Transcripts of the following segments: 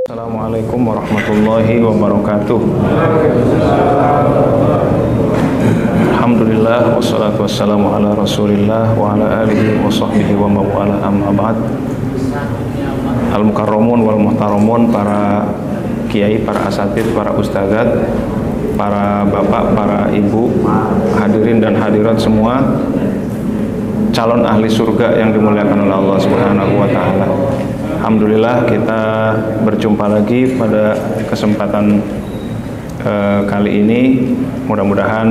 Assalamualaikum warahmatullahi wabarakatuh. Alhamdulillah wassalatu wassalamu ala rasulillah wa ala alihi wa sahbihi wa mawala amma ba'd. Al-mukarramun wal muhtaramun, para kiai, para asatid, para ustadzat, para bapak, para ibu, hadirin dan hadirat semua, calon ahli surga yang dimuliakan oleh Allah Subhanahu wa taala. Alhamdulillah kita berjumpa lagi pada kesempatan kali ini. Mudah-mudahan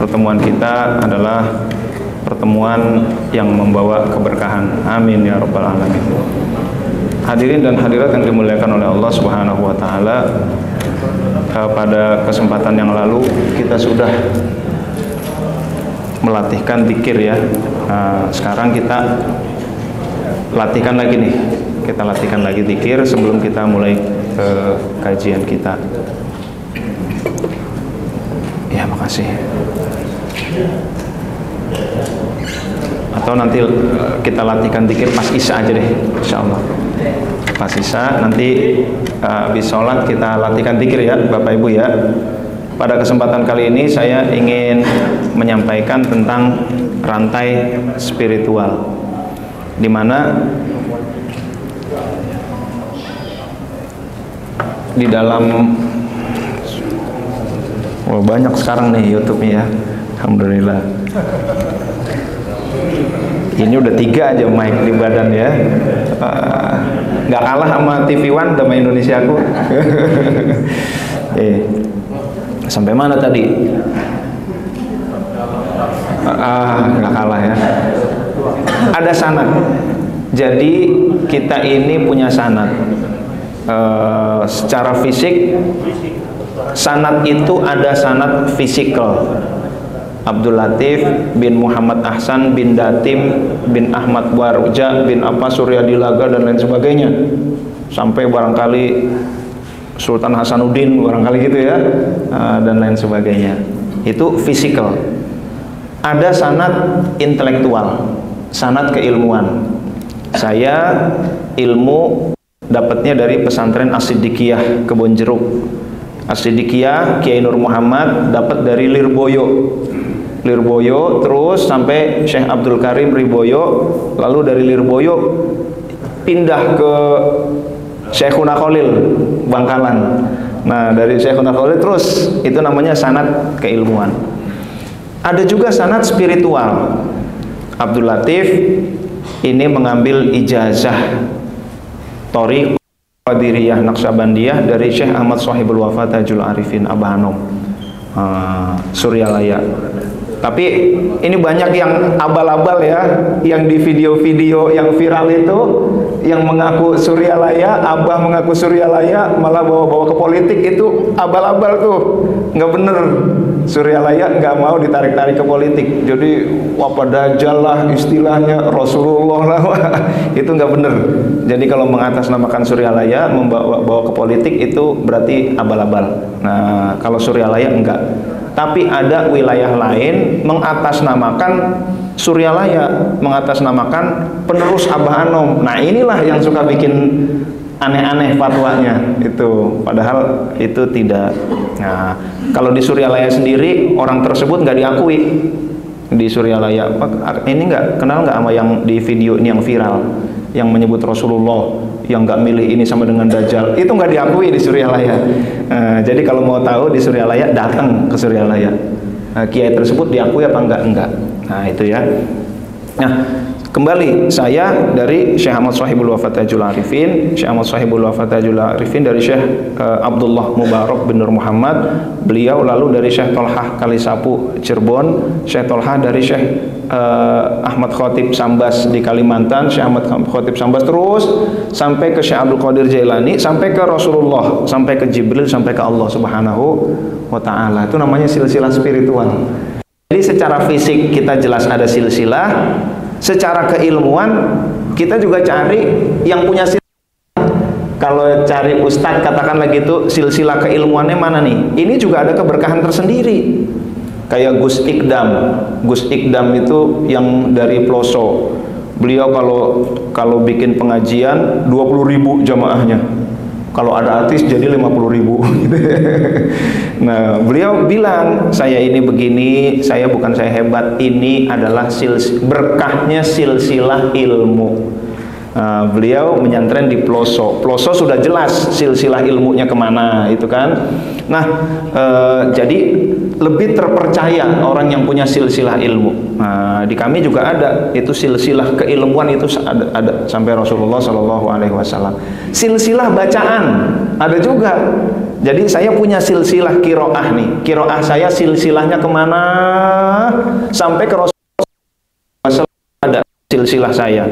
pertemuan kita adalah pertemuan yang membawa keberkahan. Amin ya rabbal alamin. Hadirin dan hadirat yang dimuliakan oleh Allah Subhanahu wa taala, pada kesempatan yang lalu kita sudah melatihkan zikir ya. Sekarang kita latihkan lagi nih. Kita latihkan lagi zikir sebelum kita mulai ke kajian kita. Ya, makasih. Atau nanti kita latihkan zikir pas Isya aja deh, insyaallah. Pas Isya nanti habis sholat kita latihkan zikir ya, Bapak Ibu ya. Pada kesempatan kali ini saya ingin menyampaikan tentang rantai spiritual, di mana di dalam banyak sekarang nih YouTube-nya ya. Alhamdulillah. Ini udah 3 aja mic di badan ya. Nggak kalah sama TV One sama Indonesia aku. Sampai mana tadi? Nggak kalah ya. Ada sanad. Jadi kita ini punya sanad. Secara fisik, sanad itu ada sanad fisikal. Abdul Latif bin Muhammad Ahsan bin Datim bin Ahmad Warja bin Suryadilaga dan lain sebagainya. Sampai barangkali Sultan Hasanuddin barangkali gitu ya, dan lain sebagainya. Itu fisikal. Ada sanad intelektual, sanad keilmuan. Saya ilmu dapatnya dari pesantren As-Siddiqiyah Kebonjeruk. As-Siddiqiyah Kiai Nur Muhammad dapat dari Lirboyo, terus sampai Syekh Abdul Karim Riboyo, lalu dari Lirboyo pindah ke Syekhuna Khalil Bangkalan. Nah, dari Syekhuna Khalil terus itu namanya sanad keilmuan. Ada juga sanad spiritual. Abdul Latif ini mengambil ijazah Thariq Qadiriyah Naqsabandiyah dari Syekh Ahmad Shahibul Wafa Tajul Arifin Abah Hanom, Suryalaya. Tapi ini banyak yang abal-abal ya, yang di video-video yang viral itu, yang mengaku Suryalaya, Abah mengaku Suryalaya, malah bawa-bawa ke politik. Itu abal-abal tuh, nggak bener. Suryalaya nggak mau ditarik-tarik ke politik. Jadi apa dajjal lah istilahnya, Rasulullah lah. Itu nggak bener. Jadi kalau mengatasnamakan Suryalaya, membawa ke politik, itu berarti abal-abal. Nah, kalau Suryalaya enggak. Tapi ada wilayah lain mengatasnamakan Suryalaya, mengatasnamakan penerus Abah Hanom. Nah, inilah yang suka bikin aneh-aneh fatwanya itu, padahal itu tidak. Nah, kalau di Suryalaya sendiri orang tersebut nggak diakui. Di Suryalaya ini nggak kenal nggak sama yang di video ini yang viral, yang menyebut Rasulullah, yang nggak milih ini sama dengan Dajjal, itu nggak diakui di Suryalaya. Jadi kalau mau tahu di Suryalaya, datang ke Suryalaya. Kiai tersebut diakui apa enggak. Nah, itu ya. Nah, kembali saya dari Syekh Ahmad Shahibul Wafa Tajul Arifin. Syekh Ahmad Shahibul Wafa Tajul Arifin dari Syekh Abdullah Mubarak bin Nur Muhammad, beliau. Lalu dari Syekh Tolhah Kalisapu Cirebon, Syekh Tolhah dari Syekh Ahmad Khotib Sambas di Kalimantan, Syekh Ahmad Khotib Sambas, terus sampai ke Syekh Abdul Qadir Jailani, sampai ke Rasulullah, sampai ke Jibril, sampai ke Allah Subhanahu wa taala. Itu namanya silsilah spiritual. Jadi secara fisik kita jelas ada silsilah, secara keilmuan kita juga cari yang punya silsilah. Kalau cari ustadz katakanlah gitu, silsilah keilmuannya mana nih? Ini juga ada keberkahan tersendiri. Kayak Gus Ikdam itu yang dari Ploso, Beliau kalau bikin pengajian 20.000 jamaahnya. Kalau ada artis jadi 50.000 gitu. Nah, beliau bilang, saya ini begini, saya hebat, ini adalah berkahnya silsilah ilmu. Beliau menyantren di Ploso. Ploso sudah jelas silsilah ilmunya kemana, itu kan. Nah, jadi lebih terpercaya orang yang punya silsilah ilmu. Nah, di kami juga ada itu silsilah keilmuan, itu ada sampai Rasulullah Shallallahu Alaihi Wasallam. Silsilah bacaan ada juga. Jadi saya punya silsilah kiroah nih. Kiroah saya silsilahnya kemana? Sampai ke Rasulullah ada silsilah saya.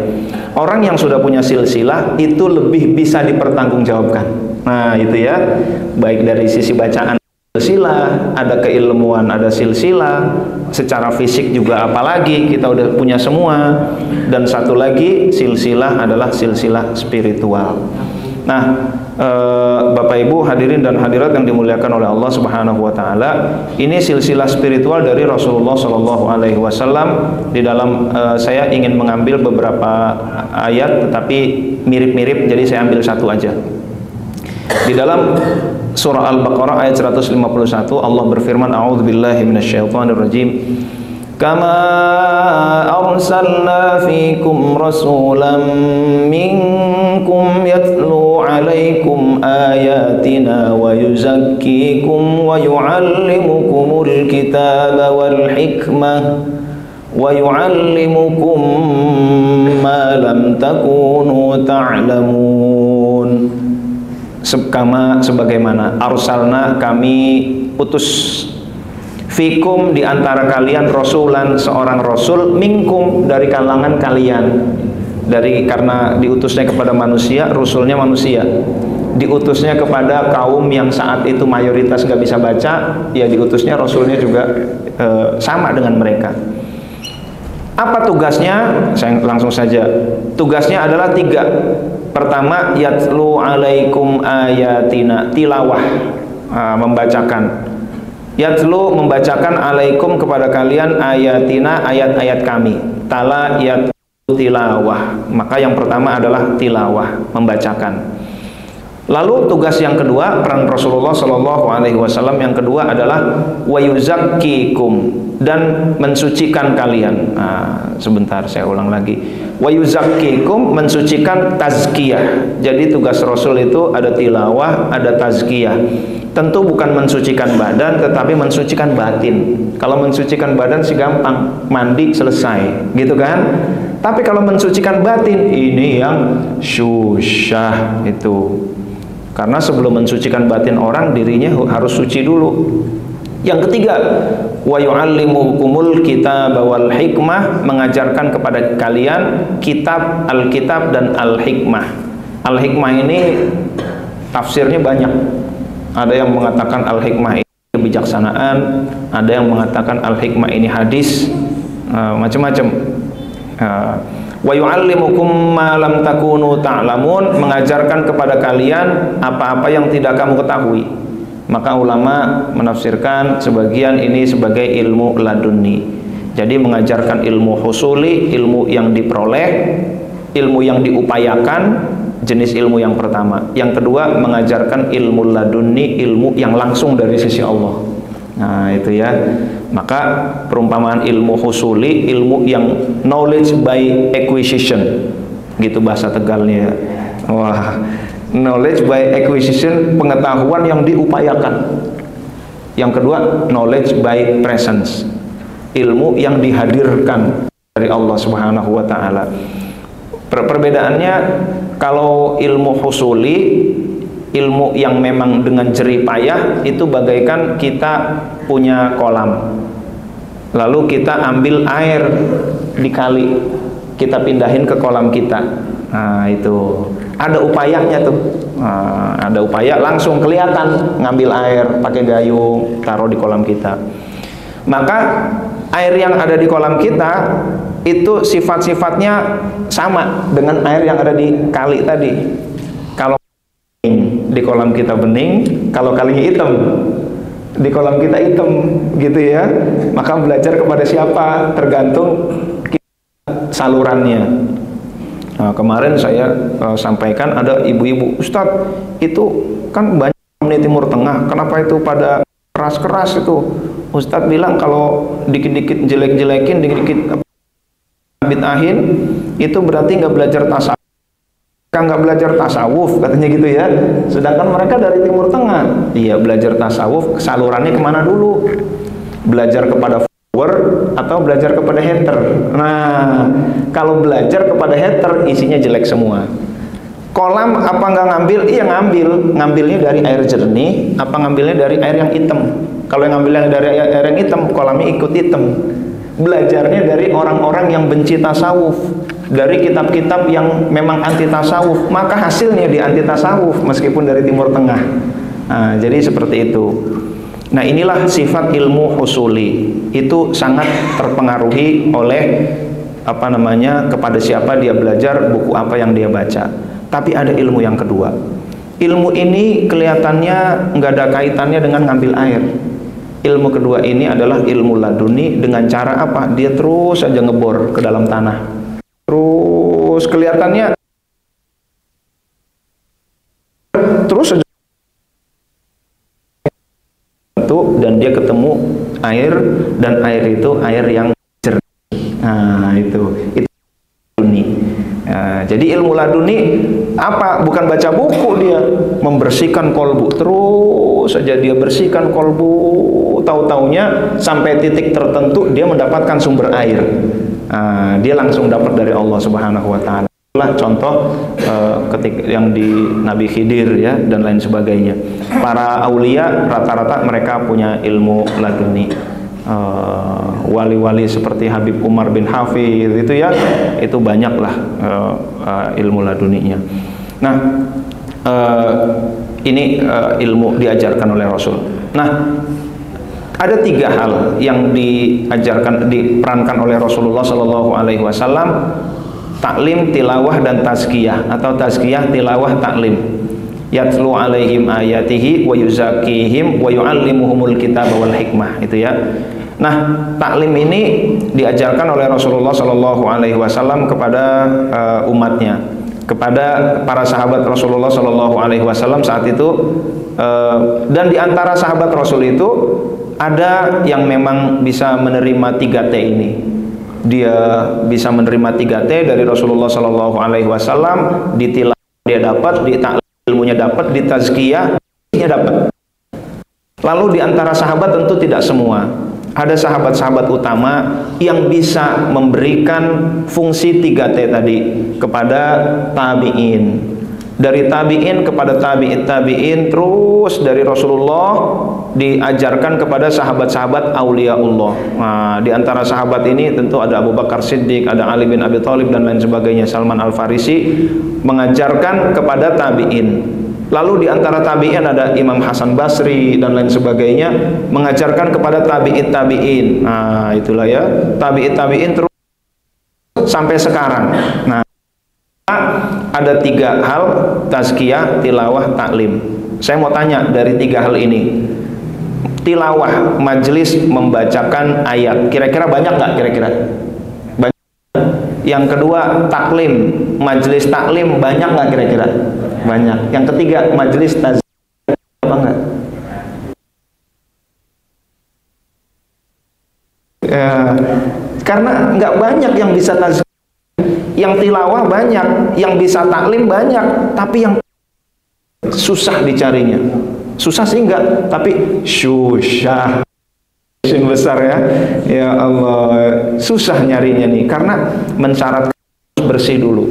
Orang yang sudah punya silsilah itu lebih bisa dipertanggungjawabkan. Nah, itu ya, baik dari sisi bacaan silsilah, ada keilmuan, ada silsilah, secara fisik juga apalagi kita udah punya semua. Dan satu lagi silsilah adalah silsilah spiritual. Nah, Bapak Ibu hadirin dan hadirat yang dimuliakan oleh Allah Subhanahu wa taala, ini silsilah spiritual dari Rasulullah Shallallahu alaihi wasallam. Di dalam saya ingin mengambil beberapa ayat tetapi mirip-mirip, jadi saya ambil satu aja. Di dalam surah Al-Baqarah ayat 151 Allah berfirman, a'udzubillahi minasyaitonirrajim. Kama arsalna fikum rasulan minkum yatlu alaikum ayatina wa yuzakkikum wa yuallimukumul kitaba wal hikmah wa yuallimukum ma lam takunu ta'lamun. Sebagaimana arsalna, kami utus, fikum, di antara kalian, rasulan, seorang rasul, minkum, dari kalangan kalian. Karena diutusnya kepada manusia, rasulnya manusia. Diutusnya kepada kaum yang saat itu mayoritas gak bisa baca, ya diutusnya rasulnya juga sama dengan mereka. Apa tugasnya? Saya langsung saja. Tugasnya adalah 3. Pertama, yatlu alaikum ayatina, tilawah, membacakan. Yatlu, membacakan, alaikum, kepada kalian, ayatina, ayat-ayat kami. Tala yatlu, tilawah. Maka yang pertama adalah tilawah, membacakan. Lalu tugas yang kedua, peran Rasulullah Shallallahu Alaihi Wasallam yang kedua adalah wayuzakkikum, dan mensucikan kalian. Nah, sebentar saya ulang lagi. Wayuzakkikum, mensucikan, tazkiyah. Jadi tugas Rasul itu ada tilawah, ada tazkiyah. Tentu bukan mensucikan badan, tetapi mensucikan batin. Kalau mensucikan badan sih gampang, mandi selesai, gitu kan? Tapi kalau mensucikan batin, ini yang susah itu. Karena sebelum mensucikan batin orang, dirinya harus suci dulu. Yang ketiga, wa yu'allimukumul kitab wal hikmah, mengajarkan kepada kalian kitab, alkitab dan al-hikmah. Al-hikmah ini tafsirnya banyak. Ada yang mengatakan al-hikmah ini kebijaksanaan, ada yang mengatakan al-hikmah ini hadis, macam-macam. Wa yu'allimukum ma lam takunu ta'lamun, mengajarkan kepada kalian apa-apa yang tidak kamu ketahui. Maka ulama menafsirkan sebagian ini sebagai ilmu laduni. Jadi mengajarkan ilmu husuli, ilmu yang diperoleh, ilmu yang diupayakan, jenis ilmu yang pertama. Yang kedua, mengajarkan ilmu laduni, ilmu yang langsung dari sisi Allah. Nah, itu ya. Maka perumpamaan ilmu husuli, ilmu yang knowledge by acquisition, gitu bahasa Tegalnya. Wah, knowledge by acquisition, pengetahuan yang diupayakan. Yang kedua, knowledge by presence, ilmu yang dihadirkan dari Allah Subhanahu wa taala. Perbedaannya, kalau ilmu husuli, ilmu yang memang dengan jerih payah, itu bagaikan kita punya kolam, lalu kita ambil air di kali, kita pindahin ke kolam kita. Nah, itu ada upayanya tuh. Nah, ada upaya, langsung kelihatan ngambil air pakai gayung, taruh di kolam kita. Maka air yang ada di kolam kita itu sifat-sifatnya sama dengan air yang ada di kali tadi. Kalau di kolam kita bening, kalau kalinya hitam, di kolam kita hitam, gitu ya. Maka belajar kepada siapa? Tergantung salurannya. Nah, kemarin saya sampaikan ada ibu-ibu, Ustadz itu kan banyak di Timur Tengah, kenapa itu pada keras-keras itu? Ustadz bilang kalau dikit-dikit jelek-jelekin, dikit-dikit bid'ahin, itu berarti nggak belajar tasawuf. Nggak belajar tasawuf katanya gitu ya. Sedangkan mereka dari Timur Tengah, iya belajar tasawuf, salurannya kemana dulu? Belajar kepada atau belajar kepada hater. Nah, kalau belajar kepada hater isinya jelek semua. Kolam apa nggak ngambil? Iya ngambil. Ngambilnya dari air jernih, apa ngambilnya dari air yang hitam? Kalau yang ngambilnya dari air yang hitam, kolamnya ikut hitam. Belajarnya dari orang-orang yang benci tasawuf, dari kitab-kitab yang memang anti tasawuf, maka hasilnya di anti tasawuf meskipun dari Timur Tengah. Nah, jadi seperti itu. Nah, inilah sifat ilmu husuli, itu sangat terpengaruhi oleh kepada siapa dia belajar, buku apa yang dia baca. Tapi ada ilmu yang kedua. Ilmu ini kelihatannya nggak ada kaitannya dengan ngambil air. Ilmu kedua ini adalah ilmu laduni. Dengan cara apa? Dia terus aja ngebor ke dalam tanah, terus kelihatannya terus aja, dan dia ketemu air, dan air itu air yang jernih. Nah, itu laduni. Nah, jadi ilmu laduni apa? Bukan baca buku, dia membersihkan kolbu, terus saja dia bersihkan kolbu, tahu-taunya sampai titik tertentu dia mendapatkan sumber air. Nah, dia langsung dapat dari Allah Subhanahu wa taala. Itulah contoh ketika yang di Nabi Khidir ya, dan lain sebagainya. Para aulia rata-rata mereka punya ilmu laduni. Wali-wali seperti Habib Umar bin Hafidh itu ya, itu banyaklah ilmu laduninya. Nah, ini ilmu diajarkan oleh Rasul. Nah, ada 3 hal yang diperankan oleh Rasulullah Shallallahu Alaihi Wasallam: taklim, tilawah, dan tazkiyah, atau tazkiyah, tilawah, taklim. Yatlu alaihim ayatihi wa yuzakihim wa yu'allimuhumul kitab wal hikmah, itu ya. Nah, taklim ini diajarkan oleh Rasulullah Shallallahu Alaihi Wasallam kepada umatnya, kepada para sahabat Rasulullah Shallallahu Alaihi Wasallam saat itu, dan di antara sahabat Rasul itu ada yang memang bisa menerima 3T ini. Dia bisa menerima 3T dari Rasulullah Shallallahu Alaihi Wasallam. Ditilawah dia dapat, di ilmunya dapat, di tazkiyah dia dapat. Lalu di antara sahabat tentu tidak semua. Ada sahabat-sahabat utama yang bisa memberikan fungsi 3T tadi kepada tabi'in. Dari tabi'in kepada tabi'in, terus dari Rasulullah diajarkan kepada sahabat-sahabat auliaullah. Nah, di antara sahabat ini tentu ada Abu Bakar Siddiq, ada Ali bin Abi Thalib, dan lain sebagainya. Salman Al-Farisi mengajarkan kepada tabi'in. Lalu di antara tabi'in ada Imam Hasan Basri dan lain sebagainya, mengajarkan kepada tabi'in. Nah, itulah ya, tabi'in terus sampai sekarang. Nah, ada 3 hal: tazkiyah, tilawah, taklim. Saya mau tanya, dari 3 hal ini, tilawah, majelis membacakan ayat, kira-kira banyak nggak? Kira-kira banyak. Yang kedua, taklim, majelis taklim, banyak nggak kira-kira? Banyak. Yang ketiga, majelis tazkiyah, apa enggak? Karena nggak banyak yang bisa tazkiyah. Yang tilawah banyak, yang bisa taklim banyak, tapi yang susah dicarinya. Susah sih enggak, tapi susah. Yang besar ya. Ya Allah, susah nyarinya nih, karena mensyaratkan bersih dulu.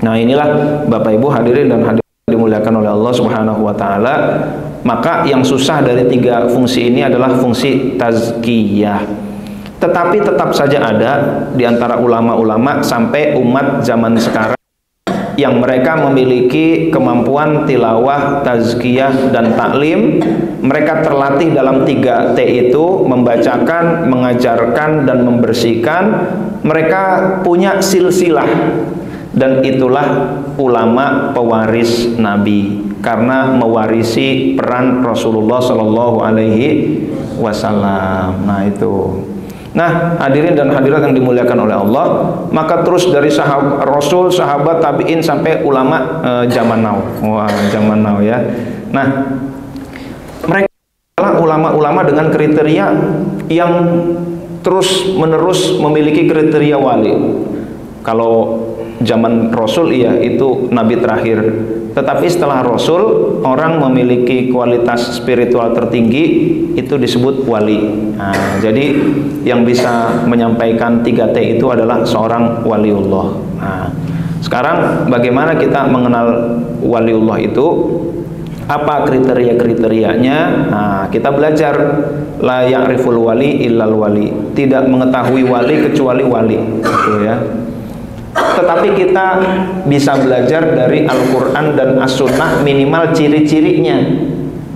Nah, inilah Bapak Ibu hadirin dan hadirin dimuliakan oleh Allah Subhanahu wa taala. Maka yang susah dari 3 fungsi ini adalah fungsi tazkiyah. Tetapi tetap saja ada di antara ulama-ulama sampai umat zaman sekarang yang mereka memiliki kemampuan tilawah, tazkiyah, dan taklim. Mereka terlatih dalam 3T itu, membacakan, mengajarkan, dan membersihkan. Mereka punya silsilah, dan itulah ulama pewaris Nabi, karena mewarisi peran Rasulullah Shallallahu Alaihi Wasallam. Nah, itu. Nah, hadirin dan hadirat yang dimuliakan oleh Allah, maka terus dari Rasul, sahabat, tabi'in sampai ulama zaman now. Wah, zaman now ya. Nah, mereka adalah ulama-ulama dengan kriteria yang terus menerus memiliki kriteria wali. Kalau zaman Rasul iya itu nabi terakhir. Tetapi setelah Rasul, orang memiliki kualitas spiritual tertinggi itu disebut wali. Nah, jadi yang bisa menyampaikan 3T itu adalah seorang waliullah. Nah, sekarang bagaimana kita mengenal waliullah itu? Apa kriteria-kriterianya? Nah, kita belajar la ya'riful wali illal wali. Tidak mengetahui wali kecuali wali. Gitu ya. Tetapi kita bisa belajar dari Al-Quran dan As-Sunnah minimal ciri-cirinya.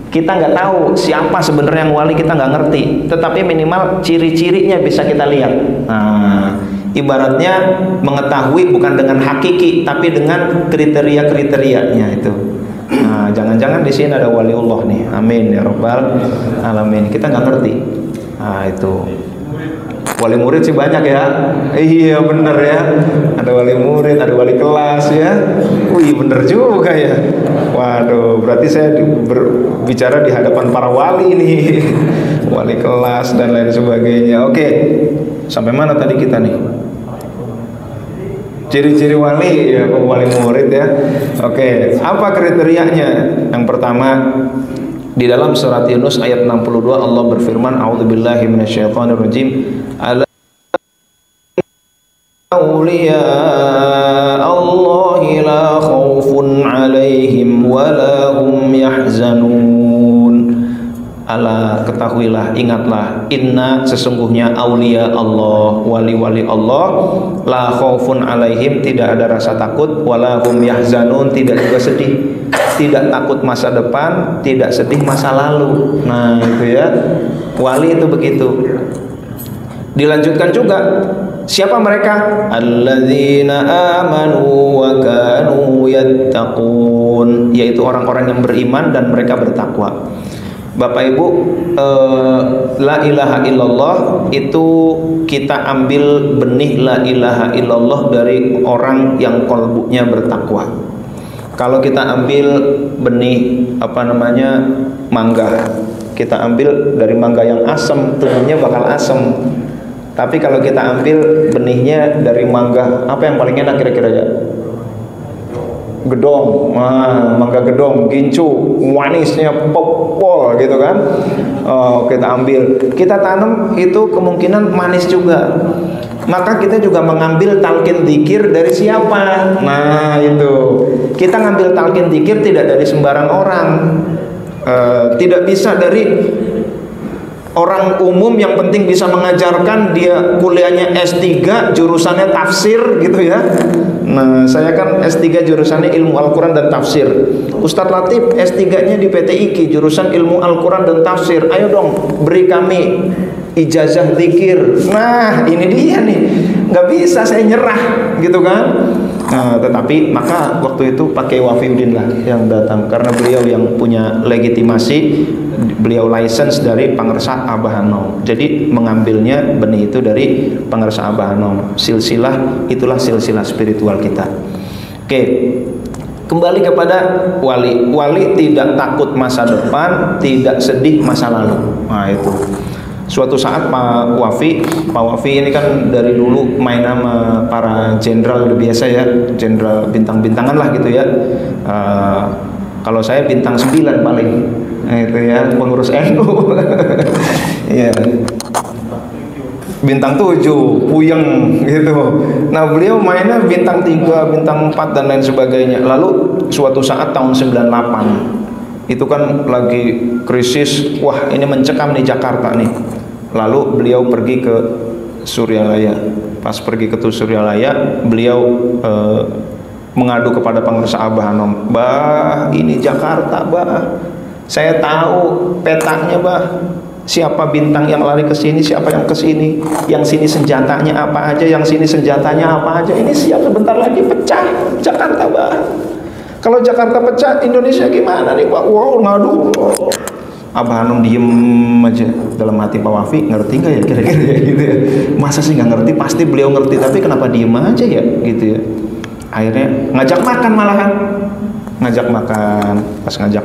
Kita nggak tahu siapa sebenarnya yang wali, kita nggak ngerti. Tetapi minimal ciri-cirinya bisa kita lihat. Nah, ibaratnya mengetahui bukan dengan hakiki, tapi dengan kriteria-kriterianya itu. Nah, jangan-jangan di sini ada waliullah nih. Amin ya rabbal alamin. Kita nggak ngerti. Nah, itu. Wali murid sih banyak ya. Iya bener ya. Ada wali murid, ada wali kelas ya. Wih bener juga ya. Waduh, berarti saya berbicara di hadapan para wali nih. Wali kelas dan lain sebagainya. Oke, sampai mana tadi kita nih? Ciri-ciri wali ya, wali murid ya. Oke, apa kriterianya? Yang pertama, di dalam surat Yunus ayat 62 Allah berfirman, a'udzubillahi minasyaitonirrajim, ala awliya Allahi la khaufun 'alaihim wa la hum yahzanun. Ala, ketahuilah, ingatlah, inna, sesungguhnya aulia Allah, wali-wali Allah, la khaufun 'alaihim, tidak ada rasa takut, wa la hum yahzanun, tidak juga sedih. Tidak takut masa depan, tidak sedih masa lalu. Nah, itu ya. Wali itu begitu. Dilanjutkan juga, siapa mereka? Alladzina amanu wa kanu yattaqun, yaitu orang-orang yang beriman dan mereka bertakwa. Bapak Ibu, la ilaha illallah itu kita ambil benih la ilaha illallah dari orang yang kolbunya bertakwa. Kalau kita ambil benih mangga, kita ambil dari mangga yang asam, tumbuhnya bakal asam. Tapi kalau kita ambil benihnya dari mangga, apa yang paling enak kira-kira ya? Gedong, mangga gedong, gincu, manisnya popol gitu kan. Kita ambil, kita tanam, itu kemungkinan manis juga. Maka kita juga mengambil talqin dzikir dari siapa? Nah, itu. Kita ngambil talqin dzikir tidak dari sembarang orang. Tidak bisa dari orang umum yang penting bisa mengajarkan, dia kuliahnya S3 jurusannya tafsir gitu ya. Nah, saya kan S3 jurusannya ilmu Al-Quran dan tafsir. Ustadz Latif S3-nya di PTIQ jurusan ilmu Al-Quran dan tafsir. Ayo dong, beri kami ijazah zikir. Nah, ini dia nih, nggak bisa, saya nyerah gitu kan. Nah, tetapi maka waktu itu pakai Wafiuddin lah yang datang, karena beliau yang punya legitimasi, beliau license dari Pangersa Abah Hanom. Jadi mengambilnya benih itu dari Pangersa Abah Hanom. Silsilah, itulah silsilah spiritual kita. Oke, kembali kepada wali. Wali tidak takut masa depan, tidak sedih masa lalu. Nah, itu. Suatu saat Pak Wafi ini kan dari dulu main sama para jenderal, udah biasa ya, jenderal bintang-bintangan lah gitu ya. Kalau saya bintang 9 paling, nah, itu ya, pengurus NU. Ya. Bintang 7, puyeng gitu. Nah, beliau mainnya bintang 3, bintang 4 dan lain sebagainya. Lalu suatu saat tahun 98 itu kan lagi krisis, wah ini mencekam nih Jakarta nih. Lalu beliau pergi ke Suryalaya. Pas pergi ke Suryalaya, beliau mengadu kepada Pangersa Abah Hanom. Bah, ini Jakarta, bah. Saya tahu petanya, bah. Siapa bintang yang lari ke sini, siapa yang ke sini, yang sini senjatanya apa aja, yang sini senjatanya apa aja. Ini siap sebentar lagi pecah Jakarta, bah. Kalau Jakarta pecah, Indonesia gimana nih, Pak? Wow, ngadu. Abah Hanum diem aja. Dalam hati Pak Wafi, ngerti nggak ya kira-kira ya gitu ya. Masa sih nggak ngerti? Pasti beliau ngerti, tapi kenapa diem aja ya gitu ya. Akhirnya ngajak makan malahan. Ngajak makan, pas ngajak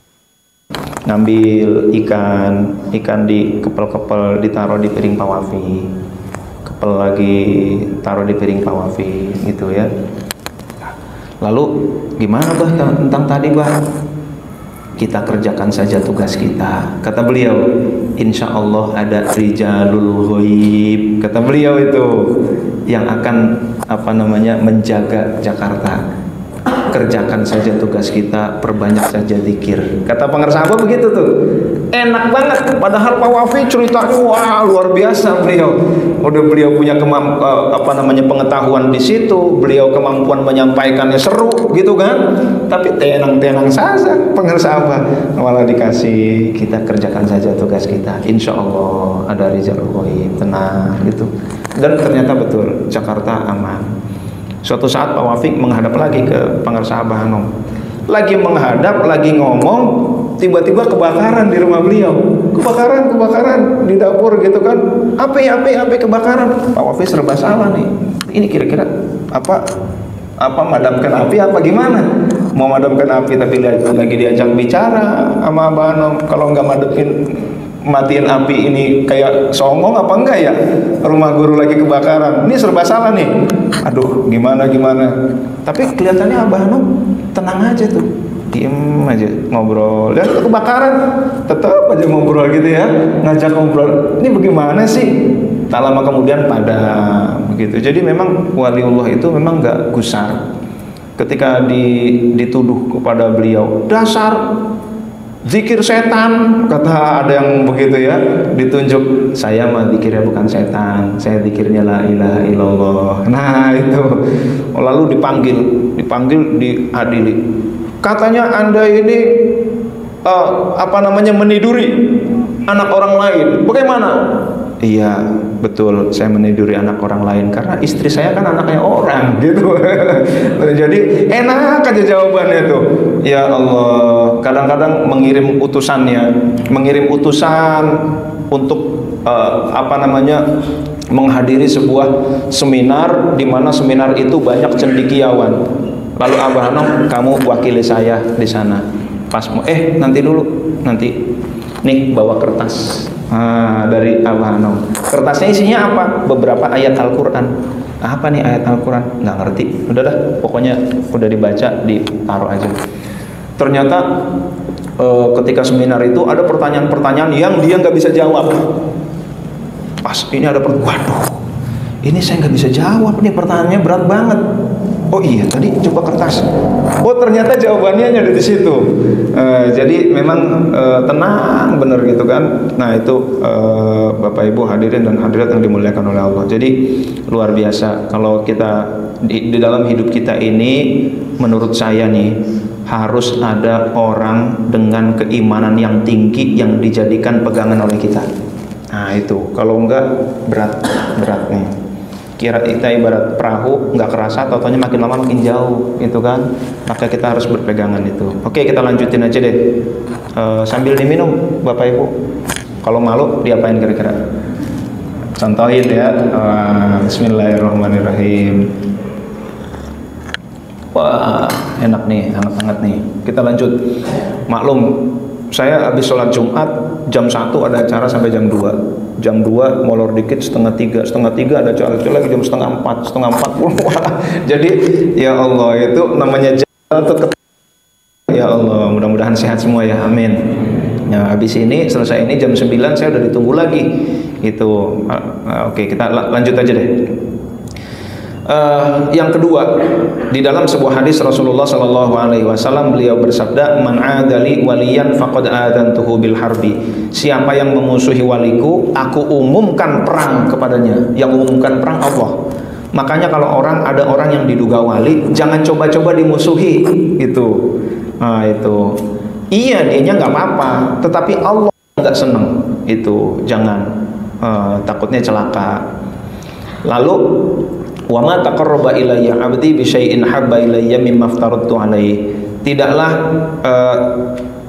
ngambil ikan dikepel-kepel, ditaruh di piring Pak Wafi. Kepel lagi, taruh di piring Pak Wafi gitu ya. Lalu gimana bah tentang tadi bah? Kita kerjakan saja tugas kita. Kata beliau, insya Allah ada rijalul ghaib. Kata beliau itu yang akan menjaga Jakarta. Kerjakan saja tugas kita, perbanyak saja zikir. Kata pengersabah begitu tuh. Enak banget. Padahal Pak Wafi ceritanya wah luar biasa beliau. Udah beliau punya pengetahuan di situ, beliau kemampuan menyampaikannya seru gitu kan. Tapi tenang-tenang saja pengersabah. Malah dikasih kita kerjakan saja tugas kita. Insya Allah ada rijalul ghaib, tenang gitu. Dan ternyata betul Jakarta aman. Suatu saat Pak Wafiq menghadap lagi ke pengarsa Abah Hanum. Lagi menghadap, lagi ngomong, tiba-tiba kebakaran di rumah beliau. Kebakaran di dapur gitu kan. Api kebakaran. Pak Wafiq serba salah nih. Ini kira-kira apa madamkan api apa gimana? Mau madamkan api tapi lagi diajak bicara sama Abah Hanum. Kalau nggak matiin api ini kayak songong apa enggak ya? Rumah guru lagi kebakaran. Ini serba salah nih. Aduh, gimana? Tapi kelihatannya Abah Hanum tenang aja tuh. Diem aja ngobrol. Dan kebakaran tetap aja ngobrol gitu ya. Ngajak ngobrol. Ini bagaimana sih? Tak lama kemudian padam begitu. Jadi memang waliullah itu memang enggak gusar. Ketika dituduh kepada beliau, dasar zikir setan, kata ada yang begitu ya, ditunjuk, saya mah zikirnya bukan setan, saya zikirnya la ilaha illallah. Nah itu, lalu dipanggil diadili. Katanya Anda ini meniduri anak orang lain. Bagaimana? Iya betul, saya meniduri anak orang lain karena istri saya kan anaknya orang gitu. Jadi enak aja jawabannya tuh. Ya Allah, kadang-kadang mengirim utusan untuk menghadiri sebuah seminar, di mana seminar itu banyak cendekiawan. Lalu Abah Hanum, kamu wakili saya di sana. Pas nanti nih bawa kertas. Dari Abah Hanum. Kertasnya isinya apa? Beberapa ayat Al-Quran. Apa nih ayat Al-Quran? Nggak ngerti. Udah dah, pokoknya udah dibaca, ditaruh aja. Ternyata ketika seminar itu ada pertanyaan-pertanyaan yang dia nggak bisa jawab. Pas ini ada waduh, ini saya nggak bisa jawab nih, pertanyaannya berat banget. Oh iya, tadi coba kertas. Oh ternyata jawabannya ada di situ. Jadi memang tenang bener gitu kan. Nah itu Bapak Ibu hadirin dan hadirat yang dimuliakan oleh Allah. Jadi luar biasa kalau kita di dalam hidup kita ini, menurut saya nih harus ada orang dengan keimanan yang tinggi yang dijadikan pegangan oleh kita. Nah itu kalau enggak berat nih. Kira kita ibarat perahu, nggak kerasa, tautannya makin lama makin jauh, gitu kan? Maka kita harus berpegangan itu. Oke, kita lanjutin aja deh. Sambil diminum, Bapak Ibu. Kalau malu, diapain kira-kira? Contohin ya. Bismillahirrahmanirrahim. Wah, enak nih, hangat-hangat nih. Kita lanjut. Maklum, saya habis sholat Jumat jam 1 ada acara sampai jam 2. Jam 2 molor dikit setengah 3 ada acara lagi jam setengah 4. Jadi ya Allah, itu namanya ya Allah, mudah-mudahan sehat semua ya, amin. Nah habis ini selesai ini jam 9 saya udah ditunggu lagi gitu. Oke, kita lanjut aja deh. Yang kedua, di dalam sebuah hadis Rasulullah Shallallahu Alaihi Wasallam beliau bersabda, "Man adali waliyan faqad adantuhu bil harbi." Siapa yang memusuhi waliku, aku umumkan perang kepadanya. Yang umumkan perang Allah. Makanya kalau ada orang yang diduga wali, jangan coba-coba dimusuhi gitu. Nah itu, iya dianya nggak apa-apa, tetapi Allah nggak seneng itu, jangan takutnya celaka. Lalu wa ma taqarraba ilayya 'abdi bi syai'in habba ilayya mimma aftaradtu alaihi. Tidaklah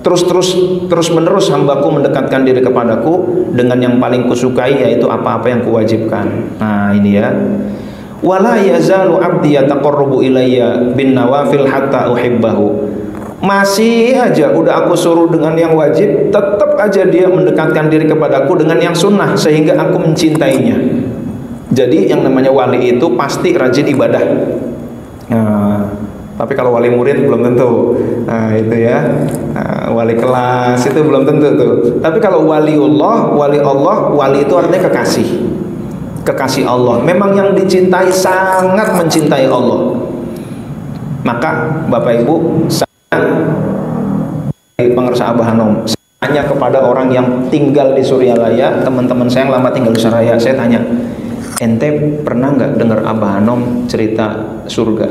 terus menerus hambaku mendekatkan diri kepadaku dengan yang paling kusukai, yaitu apa-apa yang kuwajibkan. Nah ini ya, wala yazalu abdi yataqarrabu ilayya bin nawafil hatta uhibbahu. Masih aja udah aku suruh dengan yang wajib, tetap aja dia mendekatkan diri kepadaku dengan yang sunnah sehingga aku mencintainya. Jadi yang namanya wali itu pasti rajin ibadah. Nah, tapi kalau wali murid belum tentu. Nah itu ya, wali kelas itu belum tentu tuh. Tapi kalau waliullah, wali Allah, wali itu artinya kekasih Allah. Memang yang dicintai, sangat mencintai Allah. Maka Bapak Ibu, pengersa Abah Hanom, saya tanya kepada orang yang tinggal di Suryalaya, teman-teman saya yang lama tinggal di Suryalaya, saya tanya, ente pernah nggak dengar Abah Hanom cerita surga?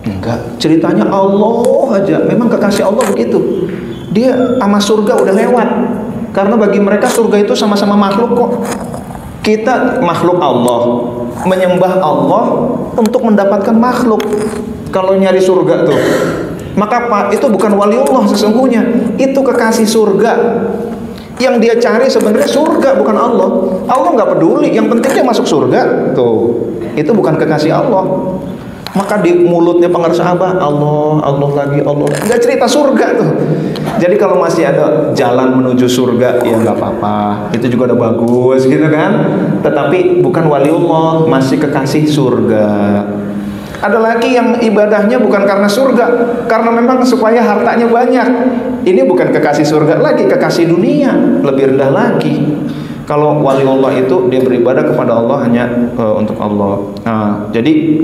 Enggak, ceritanya Allah aja. Memang kekasih Allah begitu, dia sama surga udah lewat, karena bagi mereka surga itu sama-sama makhluk kok. Kita makhluk Allah, menyembah Allah untuk mendapatkan makhluk. Kalau nyari surga tuh, maka Pak, itu bukan waliullah sesungguhnya, itu kekasih surga. Yang dia cari sebenarnya surga, bukan Allah. Allah nggak peduli, yang penting dia masuk surga. Tuh, itu bukan kekasih Allah. Maka di mulutnya pengersa Abah, Allah, Allah lagi, Allah. Nggak cerita surga tuh. Jadi kalau masih ada jalan menuju surga, ya nggak apa-apa. Itu juga udah bagus, gitu kan. Tetapi bukan waliullah, masih kekasih surga. Ada lagi yang ibadahnya bukan karena surga, karena memang supaya hartanya banyak. Ini bukan kekasih surga lagi, kekasih dunia, lebih rendah lagi. Kalau waliullah itu dia beribadah kepada Allah hanya untuk Allah. Nah, jadi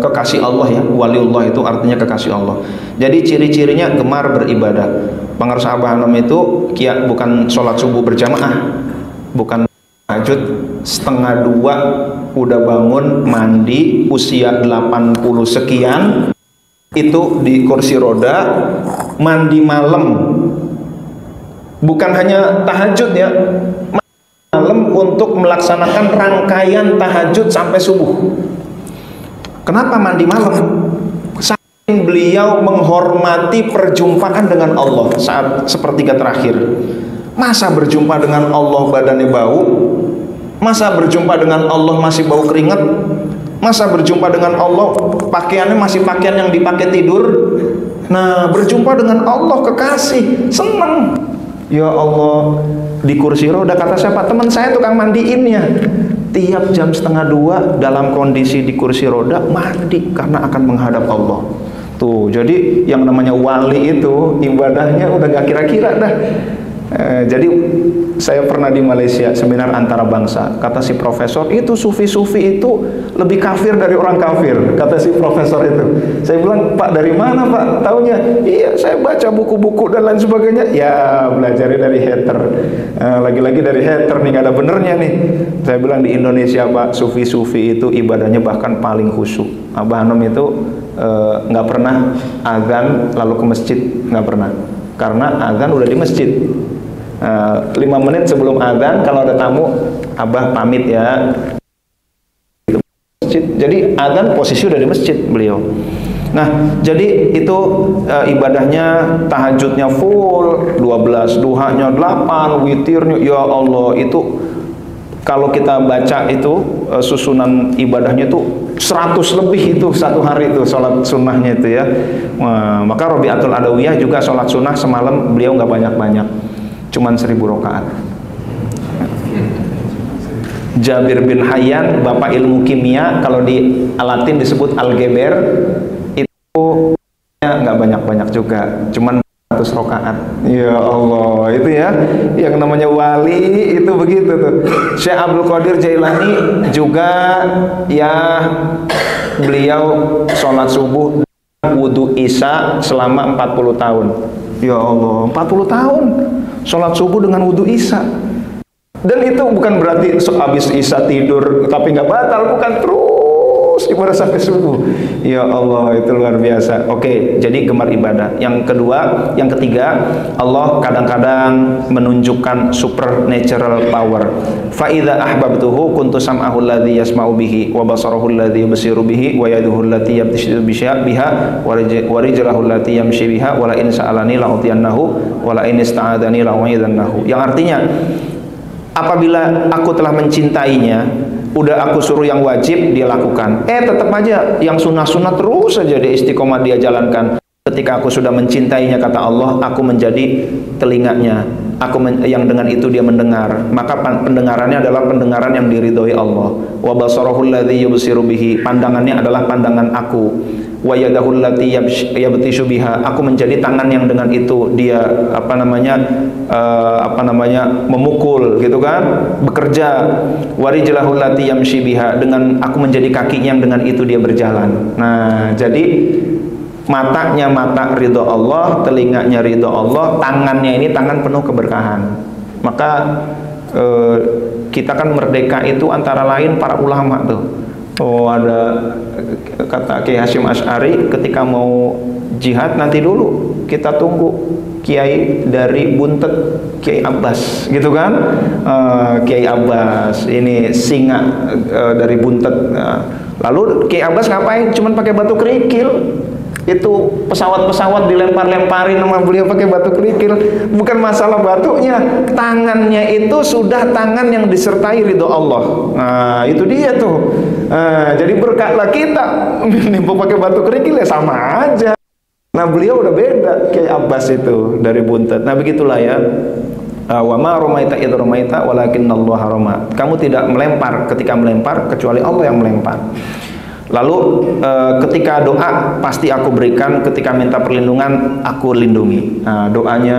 kekasih Allah ya, waliullah itu artinya kekasih Allah. Jadi ciri-cirinya gemar beribadah. Pengersa Abah Hanom itu bukan sholat subuh berjamaah, bukan tahajud setengah 2 udah bangun mandi usia 80 sekian itu di kursi roda, mandi malam, bukan hanya tahajud ya, malam untuk melaksanakan rangkaian tahajud sampai subuh. Kenapa mandi malam? Saking beliau menghormati perjumpaan dengan Allah saat sepertiga terakhir. Masa berjumpa dengan Allah badannya bau? Masa berjumpa dengan Allah masih bau keringat? Masa berjumpa dengan Allah pakaiannya masih pakaian yang dipakai tidur? Nah, berjumpa dengan Allah kekasih, senang. Ya Allah, di kursi roda, kata siapa? Teman saya tukang mandiinnya. Tiap jam setengah 2 dalam kondisi di kursi roda mandi karena akan menghadap Allah. Tuh, jadi yang namanya wali itu ibadahnya udah gak kira-kira dah. Jadi saya pernah di Malaysia seminar antara bangsa, kata si profesor, itu sufi-sufi itu lebih kafir dari orang kafir, kata si profesor itu. Saya bilang, Pak dari mana Pak taunya? Iya, saya baca buku-buku dan lain sebagainya. Ya belajarnya dari hater, lagi-lagi dari hater nih, gak ada benernya nih. Saya bilang di Indonesia Pak, sufi-sufi itu ibadahnya bahkan paling khusyuk. Abah Hanom itu nggak pernah azan lalu ke masjid, nggak pernah, karena azan udah di masjid. 5 menit sebelum azan kalau ada tamu, Abah pamit ya. Jadi azan posisi udah di masjid beliau. Nah, jadi itu ibadahnya tahajudnya full 12, duhanya 8, witirnya ya Allah, itu kalau kita baca itu susunan ibadahnya itu 100 lebih itu satu hari itu sholat sunnahnya itu ya. Maka Robiatul Adawiyah juga sholat sunnah semalam beliau nggak banyak-banyak, cuman 1000 rakaat. Jabir bin Hayyan, bapak ilmu kimia, kalau di Latin disebut algeber, itu nggak banyak-banyak juga, cuman 100 rakaat. Ya Allah, itu ya yang namanya wali itu begitu tuh. Syekh Abdul Qadir Jailani juga ya, beliau sholat subuh wudu isya selama 40 tahun. Ya Allah, 40 tahun sholat subuh dengan wudu isya. Dan itu bukan berarti habis isya tidur tapi nggak batal, bukan, terus ibadah sampai subuh. Ya Allah, itu luar biasa. Oke, jadi gemar ibadah. Yang kedua, yang ketiga, Allah kadang-kadang menunjukkan supernatural power. Fa idza ahbabtuhu kuntu sam'ahu alladhi yasma'u bihi wa basarahu alladhi yubsiru bihi wa yaduhu allati yabtishu biha wa rijluhu allati yamshi biha wa la in sa'alani la'utiyannahu wa la in ista'adani la'u'idannahu. Yang artinya, apabila aku telah mencintainya, udah aku suruh yang wajib dia lakukan, tetap aja yang sunnah-sunnah terus saja dia istiqomah dia jalankan. Ketika aku sudah mencintainya, kata Allah, aku menjadi telinganya, yang dengan itu dia mendengar, maka pendengarannya adalah pendengaran yang diridhoi Allah. Wa basarahu alladhi yubsiru bihi, pandangannya adalah pandangan aku. Wa yadahu allati yabtishu biha, aku menjadi tangan yang dengan itu dia memukul gitu kan, bekerja. Wa rijlahu allati yamshi biha, dengan aku menjadi kakinya yang dengan itu dia berjalan. Nah, jadi matanya mata ridho Allah, telinganya ridho Allah, tangannya ini tangan penuh keberkahan. Maka kita kan merdeka itu antara lain para ulama tuh. Oh, ada kata Kiai Hasyim Asy'ari, ketika mau jihad nanti dulu kita tunggu kiai dari Buntet, Kiai Abbas gitu kan. Kiai Abbas ini singa dari Buntet. Lalu Kiai Abbas ngapain? Cuman pakai batu kerikil. Itu pesawat-pesawat dilempar-lemparin sama beliau pakai batu kerikil. Bukan masalah batunya, tangannya itu sudah tangan yang disertai ridho Allah. Nah, itu dia tuh. Jadi berkatlah kita nimpuk pakai batu kerikil ya sama aja. Nah, beliau udah beda Kiai Abbas itu dari Buntet. Nah, begitulah ya. Wa ma ramaita idh ramaita walakinallaha rama. Kamu tidak melempar ketika melempar kecuali Allah yang melempar. Lalu ketika doa pasti aku berikan, ketika minta perlindungan aku lindungi. Nah, doanya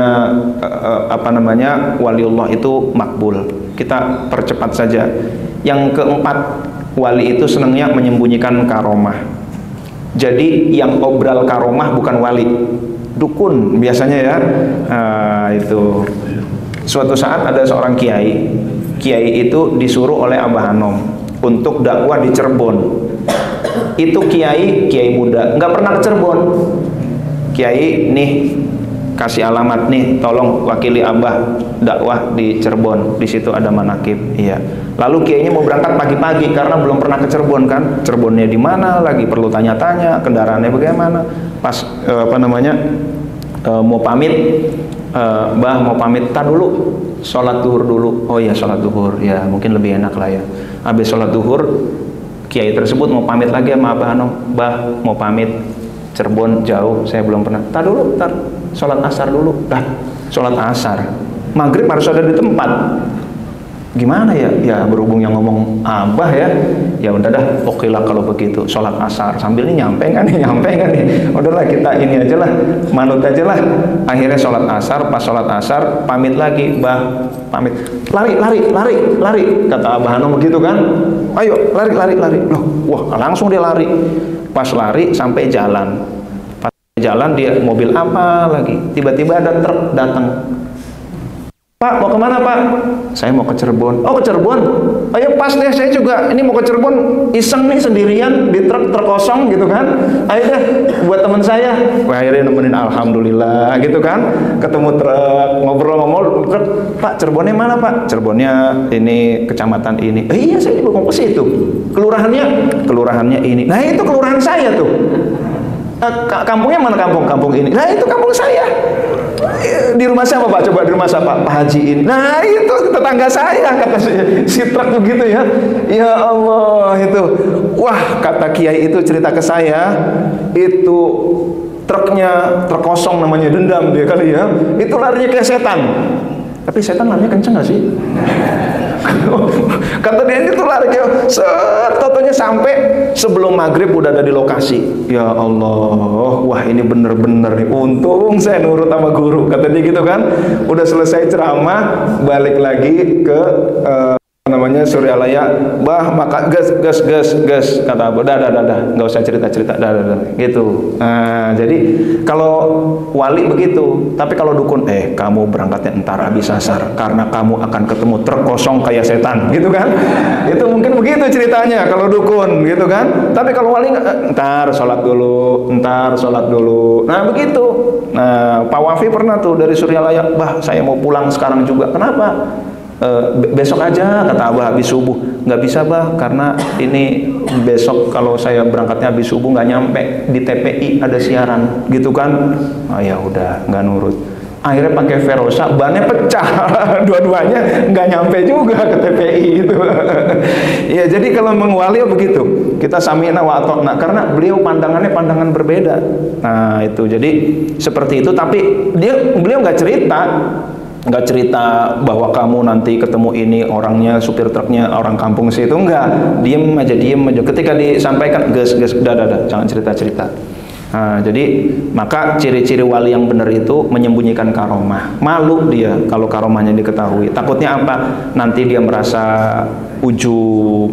waliullah itu makbul. Kita percepat saja. Yang keempat, wali itu senangnya menyembunyikan karomah. Jadi yang obral karomah bukan wali, dukun biasanya ya. Itu suatu saat ada seorang kiai itu disuruh oleh Abah Hanom untuk dakwah di Cirebon. Itu kiai muda, nggak pernah ke Cirebon. Kiai nih kasih alamat nih, tolong wakili Abah dakwah di Cirebon, di situ ada manakib. Iya. Lalu kiainya mau berangkat pagi-pagi karena belum pernah ke Cirebon kan. Cirebonnya di mana lagi perlu tanya-tanya, kendaraannya bagaimana. Pas mau pamit, Bah mau pamit, tar dulu sholat duhur dulu. Oh ya, sholat duhur ya mungkin lebih enak lah ya. Habis sholat duhur, kiai tersebut mau pamit lagi sama Abah Hanom. Bah mau pamit, Cirebon jauh, saya belum pernah. Tar dulu, sholat asar dulu. Sholat asar, maghrib harus ada di tempat. Gimana ya? Ya berhubung yang ngomong Abah ya. Ya udah dah, oke lah kalau begitu. Sholat asar sambil nih nyampe kan nih. Udahlah kita ini aja lah, manut aja lah. Akhirnya sholat asar, pas sholat asar pamit lagi, Bah pamit. Lari. Kata Abah Hanom begitu kan. Ayo lari. Loh, wah langsung dia lari. Pas lari sampai jalan. Pas jalan dia mobil apa lagi? Tiba-tiba ada truk datang. Pak, mau kemana Pak? Saya mau ke Cirebon. Oh, ke Cirebon? Ayo pas deh, saya juga ini mau ke Cirebon, iseng nih sendirian di truk kosong gitu kan. Ayo deh buat teman saya. Wah, akhirnya nemenin, alhamdulillah gitu kan. Ketemu truk, ngobrol truk. Pak, Cirebonnya mana Pak? Cirebonnya ini kecamatan ini. Iya, saya juga mau ke situ. Kelurahannya ini. Nah, itu kelurahan saya tuh. Kampungnya mana kampung ini? Nah, itu kampung saya. Di rumah siapa Pak? Coba di rumah siapa? Pak Haji ini. Nah, itu tetangga saya, kata si truk begitu ya. Ya Allah, itu. Wah, kata kiai itu cerita ke saya, itu truknya truk kosong namanya, dendam dia kali ya. Itu larinya kayak setan. Tapi setan larinya kenceng gak sih? Kata dia itu larinya totonya sampai sebelum maghrib udah ada di lokasi. Ya Allah, wah ini bener-bener nih, untung saya nurut sama guru, kata dia gitu kan. Udah selesai ceramah, balik lagi ke namanya Suryalaya, bah maka gas kata Abah, dah nggak usah cerita dah gitu. Nah, jadi kalau wali begitu, tapi kalau dukun, kamu berangkatnya entar habis asar karena kamu akan ketemu truk kosong kayak setan gitu kan. Itu mungkin begitu ceritanya kalau dukun gitu kan. Tapi kalau wali entar sholat dulu. Nah begitu. Nah Pak Wafi pernah tuh dari Suryalaya, bah saya mau pulang sekarang juga. Kenapa? Besok aja kata Abah habis subuh. Nggak bisa bah, karena ini besok kalau saya berangkatnya habis subuh nggak nyampe di TPI ada siaran gitu kan. Oh ya udah nggak nurut, akhirnya pakai Verosa, bannya pecah dua-duanya nggak nyampe juga ke TPI itu. Ya jadi kalau mengwali begitu, kita samina wa atokna, karena beliau pandangannya pandangan berbeda. Nah itu jadi seperti itu, tapi beliau nggak cerita bahwa kamu nanti ketemu ini orangnya supir truknya orang kampung situ, enggak, diem aja. Ketika disampaikan gas dah jangan cerita. Nah, jadi maka ciri-ciri wali yang benar itu menyembunyikan karomah. Malu dia kalau karomahnya diketahui. Takutnya apa? Nanti dia merasa ujub,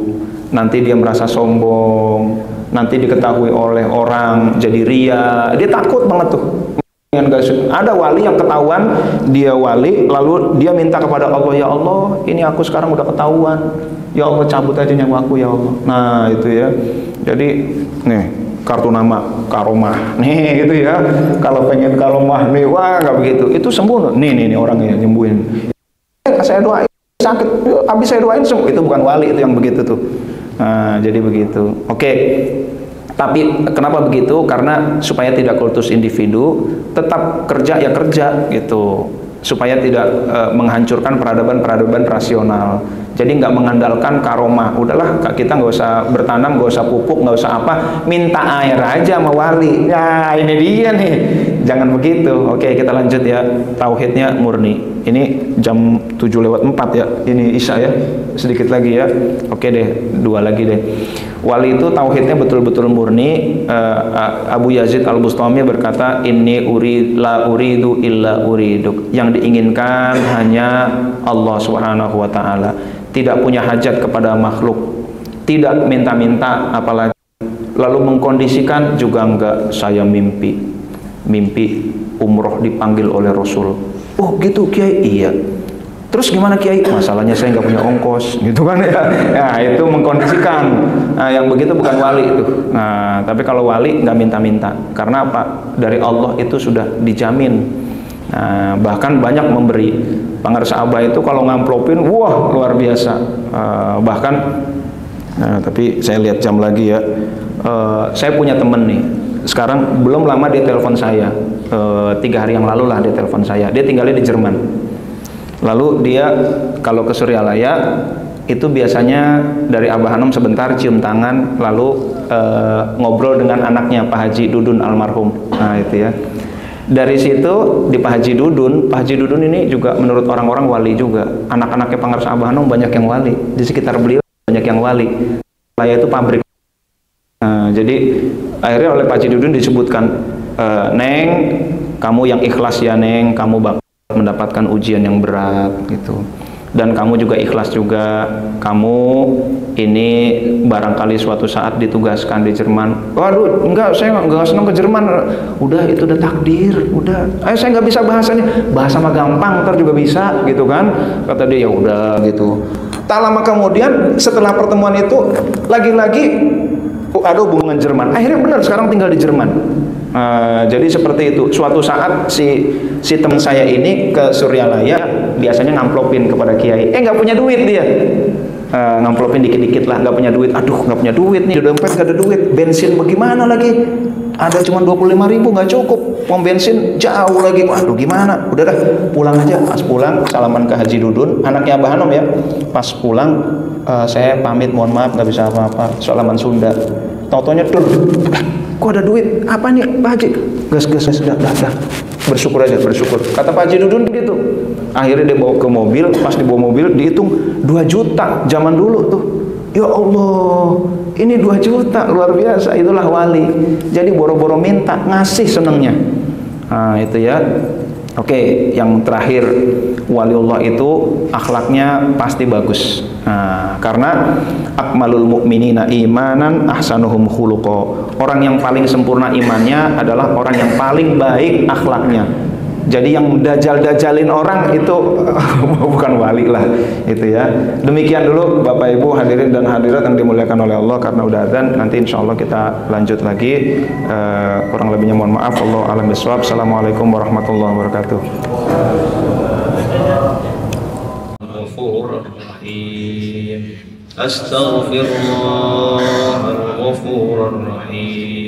nanti dia merasa sombong, nanti diketahui oleh orang jadi ria. Dia takut banget tuh. Ada wali yang ketahuan dia wali, lalu dia minta kepada Allah, ya Allah ini aku sekarang udah ketahuan, ya Allah cabut aja nyawa aku ya Allah. Nah itu ya, jadi nih kartu nama karomah nih gitu ya. Kalau pengen karomah nih, wah nggak begitu, itu sembuh nih orangnya nyembuhin. Saya doain sakit, habis saya doain sembuh. Itu bukan wali, itu yang begitu tuh. Nah jadi begitu. Oke. Tapi kenapa begitu? Karena supaya tidak kultus individu, tetap kerja ya kerja gitu, supaya tidak menghancurkan peradaban rasional. Jadi nggak mengandalkan karomah. Udahlah kita nggak usah bertanam, nggak usah pupuk, nggak usah apa, minta air aja sama wali. Ya ini dia nih, jangan begitu. Oke kita lanjut ya, tauhidnya murni. Ini jam 7:04 ya, ini Isya ya, sedikit lagi ya. Oke deh, 2 lagi deh. Wali itu tauhidnya betul-betul murni. Abu Yazid Al-Bustami berkata, inni la uridu illa uriduk. Yang diinginkan hanya Allah Subhanahu wa taala. Tidak punya hajat kepada makhluk, tidak minta-minta apalagi. Lalu mengkondisikan juga enggak, saya mimpi umroh dipanggil oleh Rasul. Oh gitu Kiai? Iya. Terus gimana Kiai? Masalahnya saya nggak punya ongkos, gitu kan ya. Nah itu mengkondisikan. Nah yang begitu bukan wali itu. Nah tapi kalau wali nggak minta-minta, karena apa? Dari Allah itu sudah dijamin. Nah, bahkan banyak memberi. Pangarsa Abah itu kalau ngamplopin, wah luar biasa. Bahkan, tapi saya lihat jam lagi ya. Saya punya temen nih. Sekarang belum lama dia telepon saya. 3 hari yang lalu lah dia telepon saya. Dia tinggalnya di Jerman. Lalu dia kalau ke Suryalaya itu biasanya dari Abah Hanom sebentar cium tangan, lalu ngobrol dengan anaknya Pak Haji Dudun almarhum. Nah itu ya. Dari situ di Pak Haji Dudun ini juga menurut orang-orang wali juga. Anak-anaknya Pangarsa Abah Hanom banyak yang wali. Di sekitar beliau banyak yang wali. Suryalaya itu pabrik. Nah, jadi akhirnya oleh Pak Haji Dudun disebutkan, Neng, kamu yang ikhlas ya Neng, kamu bakal mendapatkan ujian yang berat gitu, dan kamu juga ikhlas juga, kamu ini barangkali suatu saat ditugaskan di Jerman. Waduh enggak, saya enggak senang ke Jerman. Udah itu udah takdir, udah saya nggak bisa bahasanya, bahasa mah gampang ntar juga bisa gitu kan, kata dia. Ya udah gitu. Tak lama kemudian setelah pertemuan itu lagi-lagi ada hubungan Jerman, akhirnya benar sekarang tinggal di Jerman. Jadi seperti itu. Suatu saat si teman saya ini ke Suryalaya, biasanya ngamplopin kepada kiai. Nggak punya duit dia. Ngamplopin dikit-dikit lah, nggak punya duit. Aduh nggak punya duit nih, di dompet nggak ada duit. Bensin bagaimana lagi? Ada cuma 25.000, nggak cukup. Pom bensin jauh lagi. Waduh gimana? Udah dah pulang aja. Pas pulang salaman ke Haji Dudun, anaknya Abah Hanom ya. Pas pulang saya pamit, mohon maaf nggak bisa apa-apa. Salaman Sunda. Tau-taunya kok ada duit? Apa nih Pak Haji? Gas, dah. Bersyukur aja, bersyukur. Kata Pak Haji Dudun begitu. Akhirnya dia bawa ke mobil, pas dibawa mobil dihitung 2 juta zaman dulu tuh. Ya Allah, ini 2 juta, luar biasa. Itulah wali. Jadi boro-boro minta, ngasih senengnya. Nah itu ya. Oke, yang terakhir, waliullah itu akhlaknya pasti bagus. Nah, karena akmalul mu'minina imanan ahsanuhum khuluqa. Orang yang paling sempurna imannya adalah orang yang paling baik akhlaknya. Jadi yang dajal-dajalin orang itu bukan wali lah, itu ya. Demikian dulu Bapak Ibu hadirin dan hadirat yang dimuliakan oleh Allah, karena udah adzan. Nanti insya Allah kita lanjut lagi. Kurang lebihnya mohon maaf. Allah alam biswab. Assalamualaikum warahmatullahi wabarakatuh. Astaghfirullahal ghafurur rahim.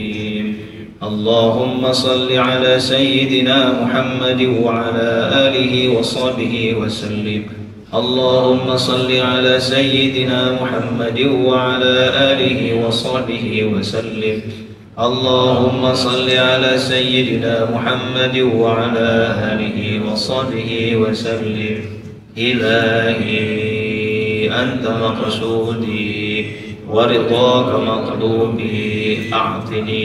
اللهم صل على سيدنا محمد وعلى آله وصحبه وسلم. اللهم صل على سيدنا محمد وعلى آله وصحبه وسلم. اللهم صل على سيدنا محمد وعلى آله وصحبه وسلم. إلهي أنت مقصودي ورضاك مطلوبي، أعطني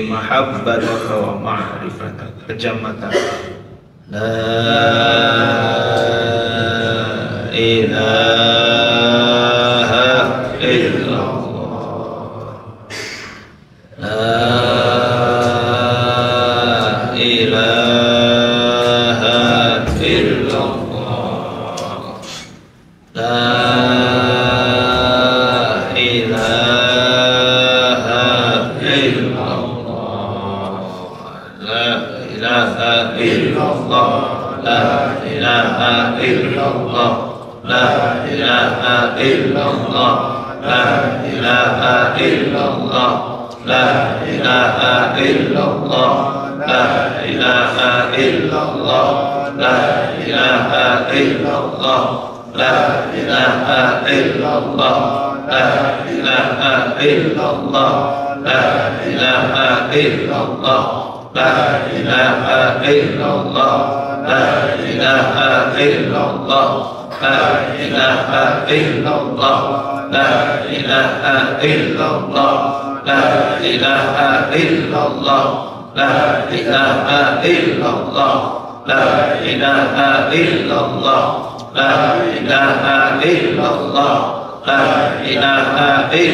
محبتك ومعرفتك جمتك. لا إله إلا الله، لا إله إلا الله، لا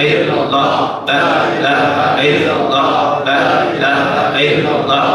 illallah, la ilaha illallah, la ilaha illallah,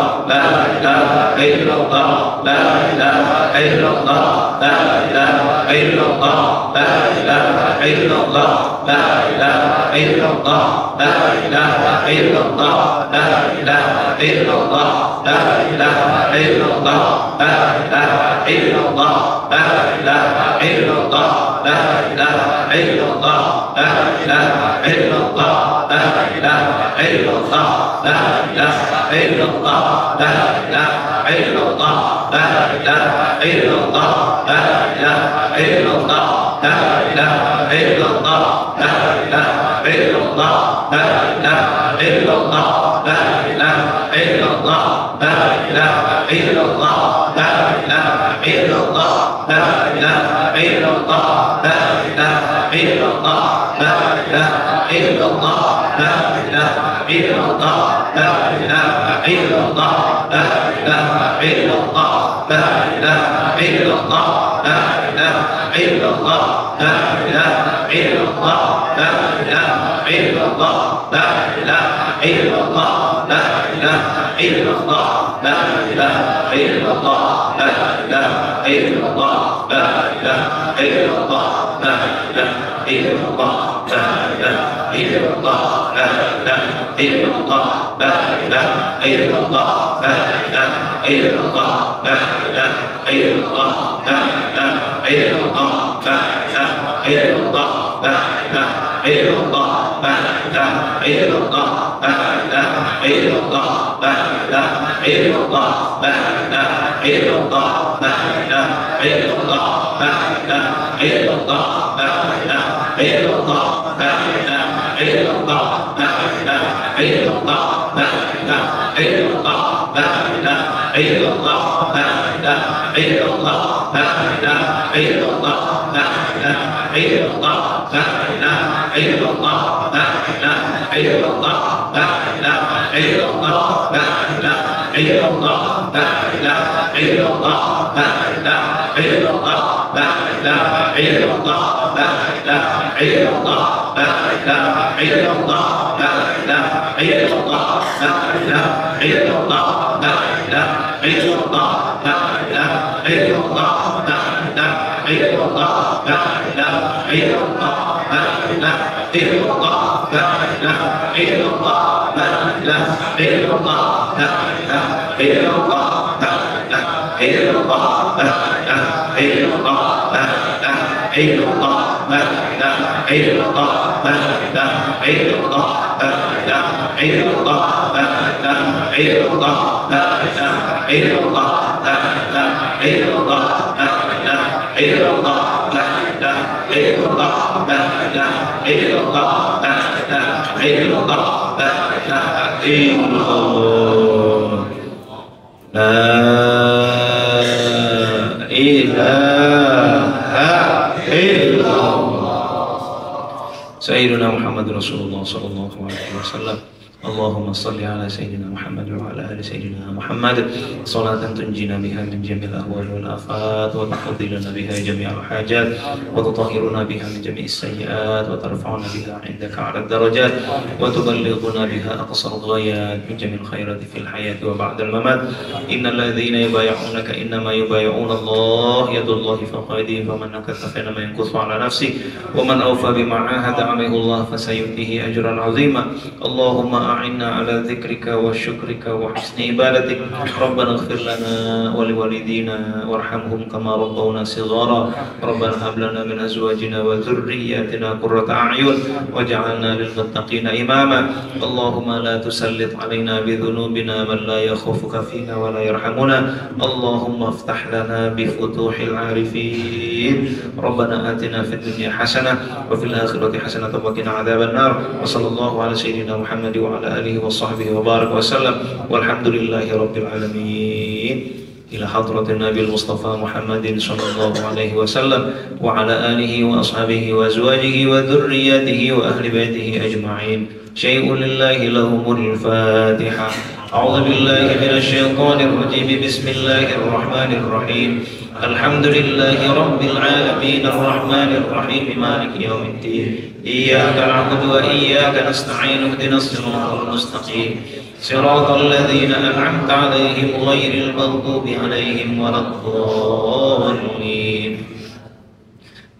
Sayyidina Muhammad Rasulullah sallallahu alaihi wasallam. Allahumma salli ala Sayyidina Muhammad wa ala ali Sayyidina Muhammad salatan tunjina biha min jami'il ahwal wal afat wa taqdi lana biha jami'al hajat wa tutahhiruna biha min jami'is sayyi'at wa tarfa'una biha 'indaka 'ala ad-darajat wa tuballighuna biha aqsal ghayat min jami'il khairati fil hayati wa ba'da al-mamat. Innal ladzina yubay'unaka innama yubay'una Allah yadullahi fawqa aydihim faman nakatha fa inma yankusu 'ala nafsihi wa man awfa bima 'ahada 'alayhi Allah fasayutihi ajran 'azima. Allahumma a'inna ala dzikrika wa syukrika wa husni ibadatik. Rabbana ighfir lana wa liwalidina warhamhum kama rabbawna shighara. Rabbana hab lana min azwajina wa dhurriyyatina qurrata a'yun waj'alna lil muttaqina imama. Allahumma la tusallit alaina bi dhunubina man la yakhafuka fina wa la yarhamuna. Allahumma iftah lana bi futuhil arifin. Rabbana atina fid dunya hasanah wa fil akhirati hasanah wa qina adzaban nar. Wa sallallahu ala sayyidina Muhammad wa ala alihi wa sahbihi wa barak wa sallam walhamdulillahi rabbil alamin. Ila hadratin Nabi Mustafa Muhammadin sallallahu alaihi wasallam wa ala alihi wa ashabihi wa azwajihi wa dhurriyyatihi wa ahli baitihi ajma'in. Syai'un lillahi lahumul Fatiha. A'udzu billahi minasy syaithanir rajim. Bismillahirrahmanirrahim. Alhamdulillahi rabbil alamin arrahmanir rahim maliki yaumiddin. Iyyaka na'budu wa iyyaka nasta'in ihdinas siratal mustaqim. صراط الذين أنعمت عليهم غير المغضوب عليهم ولا الضالين.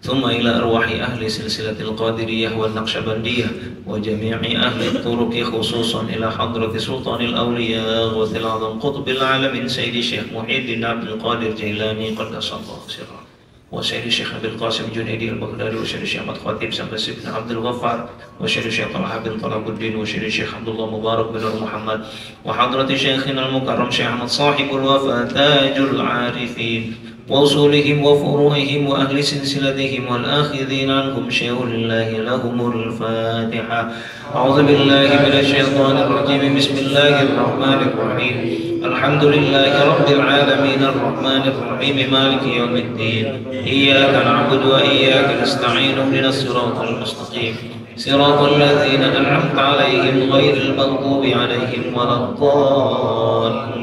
ثم إلى أرواح أهل سلسلة القادرية والنقشبندية وجميع أهل الطرق، خصوصا إلى حضرة سلطان الأولياء غوث الأعظم قطب العالمين سيد الشيخ محي الدين عبد القادر جيلاني قدس الله سره، وسيد الشيخ أبي القاسم جنيدي البغدادي، وسيد الشيخ أحمد خطيب سمبس بن عبد الغفار، وسيد الشيخ طلحة بن طلب الدين، وسيد الشيخ عبد الله مبارك بن محمد، وحضرة شيخنا المكرم شيخ أحمد صاحب الوفاة تاج العارفين، وأصولهم وفروعهم وأهل سلسلتهم والآخذين عنهم شيء لله لهم الفاتحة. أعوذ بالله من الشيطان الرجيم. بسم الله الرحمن الرحيم. الحمد لله رب العالمين الرحمن الرحيم مالك يوم الدين، إياك نعبد وإياك نستعين اهدنا الصراط المستقيم صراط الذين أنعمت عليهم غير المغضوب عليهم ولا الضالين.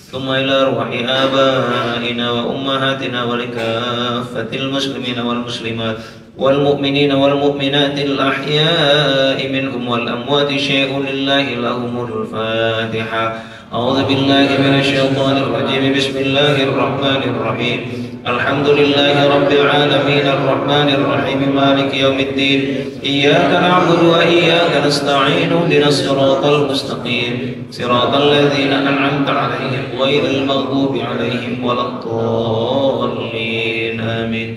ثم إلى أرواح آبائنا وأمهاتنا ولكافة المسلمين والمسلمات والمؤمنين والمؤمنات الأحياء منهم والأموات شيء لله لهم الفاتحة. أعوذ بالله من الشيطان الرجيم. بسم الله الرحمن الرحيم. الحمد لله رب العالمين الرحمن الرحيم مالك يوم الدين، إياك نعبد وإياك نستعين اهدنا الصراط المستقيم صراط الذين أنعمت عليهم غير المغضوب عليهم ولا الضالين آمين.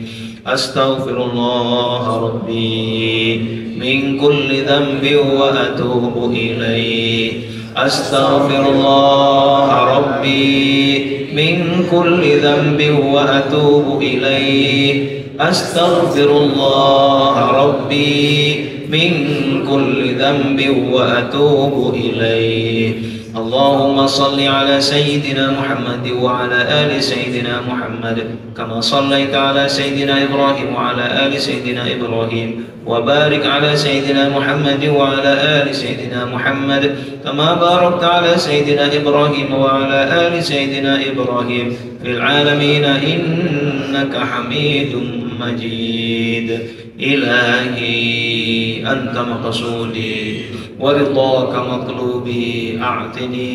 أستغفر الله ربي من كل ذنب وأتوب إليه. أستغفر الله ربي من كل ذنب وأتوب إليه. أستغفر الله ربي من كل ذنب وأتوب إليه. اللهم صل على سيدنا محمد وعلى آل سيدنا محمد كما صليت على سيدنا إبراهيم وعلى آل سيدنا إبراهيم، وبارك على سيدنا محمد وعلى آل سيدنا محمد كما باركت على سيدنا إبراهيم وعلى آل سيدنا إبراهيم في العالمين إنك حميد مجيد. إلهي أنت مقصودي ورضاك مطلوبي، أعطني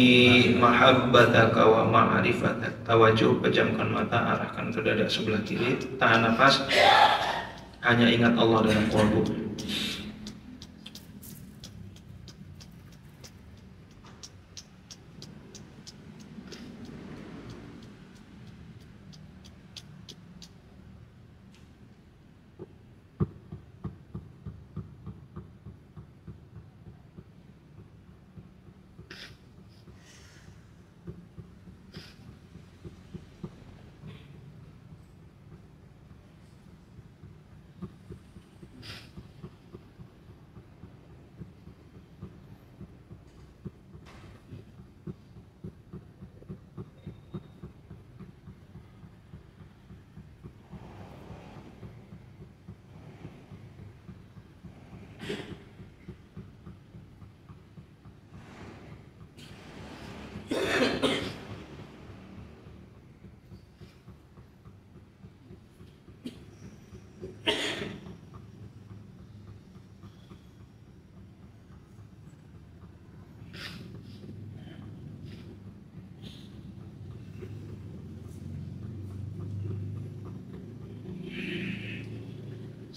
محبتك ومعرفتك. Tawajuh, pejamkan mata, arahkan ke dada sebelah kiri, tahan nafas, hanya ingat Allah dalam qalbu.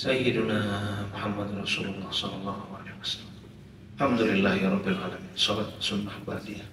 Sayyiduna Muhammad Rasulullah sallallahu alaihi wasallam. Alhamdulillahi rabbil alamin. Salat sunnah ba'diyah.